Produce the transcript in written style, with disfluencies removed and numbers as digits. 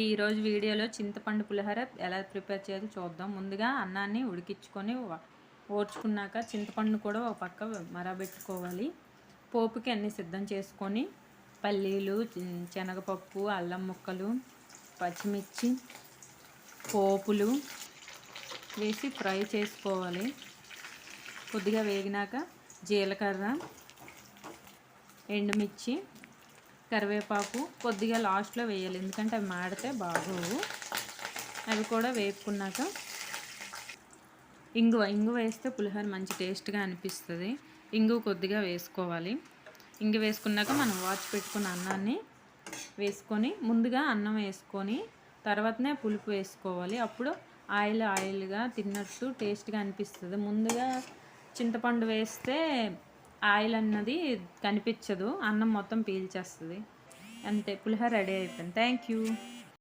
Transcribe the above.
ఈరోజు వీడియోలో చింతపండు పులిహోర ఎలా ప్రిపేర్ చేయాలో చూద్దాం. ముందుగా అన్నాన్ని ఉడికించుకొని ఓడ్చుకున్నాక చింతపండును కూడా ఒక పక్క మరబెట్టుకోవాలి. పోపుకి అన్నీ సిద్ధం చేసుకొని పల్లీలు, శనగపప్పు, అల్లం ముక్కలు, పచ్చిమిర్చి, పోపులు వేసి ఫ్రై చేసుకోవాలి. కొద్దిగా వేగినాక జీలకర్ర, ఎండుమిర్చి, కరివేపాకు కొద్దిగా లాస్ట్లో వేయాలి, ఎందుకంటే అవి మాడితే బాగోవు. అవి కూడా వేపుకున్నాక ఇంగువ వేస్తే పులిహోర మంచి టేస్ట్గా అనిపిస్తుంది. ఇంగువ కొద్దిగా వేసుకోవాలి. ఇంగువ వేసుకున్నాక మనం వాచ్ పెట్టుకున్న అన్నాన్ని వేసుకొని ముందుగా అన్నం వేసుకొని తర్వాతనే పులుపు వేసుకోవాలి. అప్పుడు ఆయిల్గా తిన్నట్టు టేస్ట్గా అనిపిస్తుంది. ముందుగా చింతపండు వేస్తే ఆయిల్ అన్నది కనిపించదు, అన్నం మొత్తం పీల్చేస్తుంది. అంతే, పులిహోర రెడీ అయిపోయింది. Thank you.